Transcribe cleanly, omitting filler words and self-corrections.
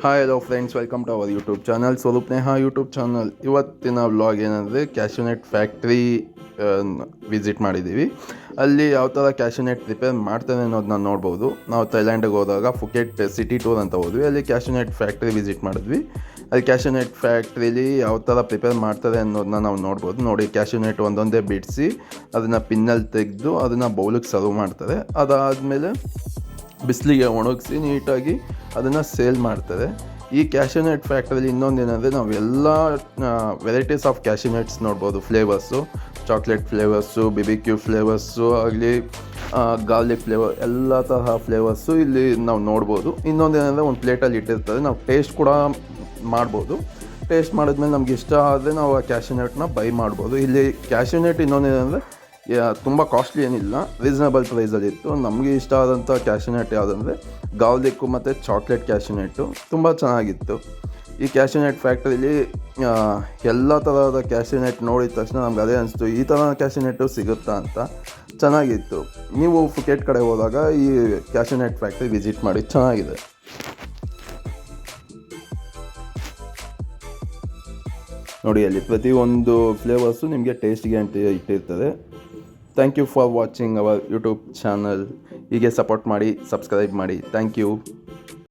Hi hello friends, welcome to our YouTube channel Swaroop Neha YouTube channel. ಇವತ್ತಿನ vlog ಏನಂದರೆ cashew nut factory visit ಮಾಡಿದ್ದೀವಿ. ಅಲ್ಲಿ ಯಾವ ಥರ ಕ್ಯಾಶ್ಯೂನೆಟ್ ಪ್ರಿಪೇರ್ ಮಾಡ್ತಾರೆ ಅನ್ನೋದನ್ನ ನೋಡ್ಬೋದು. ನಾವು ಥೈಲ್ಯಾಂಡಿಗೆ ಹೋದಾಗ ಫುಕೆಟ್ ಸಿಟಿ ಟೂರ್ ಅಂತ ಹೋದ್ವಿ. ಅಲ್ಲಿ ಕ್ಯಾಶ್ಯೂನೆಟ್ ಫ್ಯಾಕ್ಟ್ರಿ ವಿಸಿಟ್ ಮಾಡಿದ್ವಿ. ಅಲ್ಲಿ ಕ್ಯಾಶ್ಯೂನೆಟ್ ಫ್ಯಾಕ್ಟ್ರಿಲಿ ಯಾವ ಥರ ಪ್ರಿಪೇರ್ ಮಾಡ್ತಾರೆ ಅನ್ನೋದನ್ನ ನಾವು ನೋಡ್ಬೋದು. ನೋಡಿ, ಕ್ಯಾಶ್ಯೂನೆಟ್ ಒಂದೊಂದೇ ಬಿಡಿಸಿ ಅದನ್ನು ಪಿನ್ನಲ್ಲಿ ತೆಗೆದು ಅದನ್ನು ಬೌಲಿಗೆ ಸರ್ವ್ ಮಾಡ್ತಾರೆ. ಅದಾದಮೇಲೆ ಬಿಸಿಲಿಗೆ ಒಣಗಿಸಿ ನೀಟಾಗಿ ಅದನ್ನು ಸೇಲ್ ಮಾಡ್ತಾರೆ. ಈ ಕ್ಯಾಶ್ಯೂನೆಟ್ ಫ್ಯಾಕ್ಟ್ರಿಲಿ ಇನ್ನೊಂದೇನೆಂದರೆ ನಾವು ಎಲ್ಲ ವೆರೈಟೀಸ್ ಆಫ್ ಕ್ಯಾಶ್ಯೂನೆಟ್ಸ್ ನೋಡ್ಬೋದು. Flavours, chocolate flavours, BBQ flavours ಆಗಲಿ, ಗಾರ್ಲಿಕ್ ಫ್ಲೇವರ್, ಎಲ್ಲ ತರಹ ಫ್ಲೇವರ್ಸು ಇಲ್ಲಿ ನಾವು ನೋಡ್ಬೋದು. ಇನ್ನೊಂದೇನೆಂದರೆ ಒಂದು ಪ್ಲೇಟಲ್ಲಿ ಇಟ್ಟಿರ್ತಾರೆ, ನಾವು ಟೇಸ್ಟ್ ಕೂಡ ಮಾಡ್ಬೋದು. ಟೇಸ್ಟ್ ಮಾಡಿದ್ಮೇಲೆ ನಮ್ಗೆ ಇಷ್ಟ ಆದರೆ ನಾವು ಆ ಕ್ಯಾಶ್ಯೂನೆಟ್ನ ಬೈ ಮಾಡ್ಬೋದು. ಇಲ್ಲಿ ಕ್ಯಾಶ್ಯೂನೆಟ್ ಇನ್ನೊಂದೇನೆಂದರೆ ತುಂಬ ಕಾಸ್ಟ್ಲಿ ಏನಿಲ್ಲ, ರೀಸನಬಲ್ ಪ್ರೈಸಲ್ಲಿತ್ತು. ನಮಗೆ ಇಷ್ಟ ಆದಂಥ ಕ್ಯಾಶ್ಯೂನೆಟ್ ಯಾವುದಂದರೆ ಗಾರ್ಲಿಕ್ಕು ಮತ್ತು ಚಾಕ್ಲೇಟ್ ಕ್ಯಾಶ್ಯೂನೆಟ್ಟು ತುಂಬ ಚೆನ್ನಾಗಿತ್ತು. ಈ ಕ್ಯಾಶ್ಯೂನೆಟ್ ಫ್ಯಾಕ್ಟ್ರಿಲಿ ಎಲ್ಲ ಥರದ ಕ್ಯಾಶ್ಯೂನೆಟ್ ನೋಡಿದ ತಕ್ಷಣ ನಮ್ಗೆ ಅದೇ ಅನಿಸ್ತು, ಈ ಥರ ಕ್ಯಾಶ್ಯೂನೆಟ್ಟು ಸಿಗುತ್ತಾ ಅಂತ. ಚೆನ್ನಾಗಿತ್ತು. ನೀವು ಫುಕೆಟ್ ಕಡೆ ಹೋದಾಗ ಈ ಕ್ಯಾಶ್ಯೂನೆಟ್ ಫ್ಯಾಕ್ಟ್ರಿ ವಿಸಿಟ್ ಮಾಡಿ, ಚೆನ್ನಾಗಿದೆ. ನೋಡಿ, ಅಲ್ಲಿ ಪ್ರತಿಯೊಂದು ಫ್ಲೇವರ್ಸು ನಿಮಗೆ ಟೇಸ್ಟಿಗೆ ಅಂತ ಇಟ್ಟಿರ್ತದೆ. Thank you for watching our YouTube channel. ಹೀಗೆ ಸಪೋರ್ಟ್ ಮಾಡಿ, ಸಬ್ಸ್ಕ್ರೈಬ್ ಮಾಡಿ. Thank you.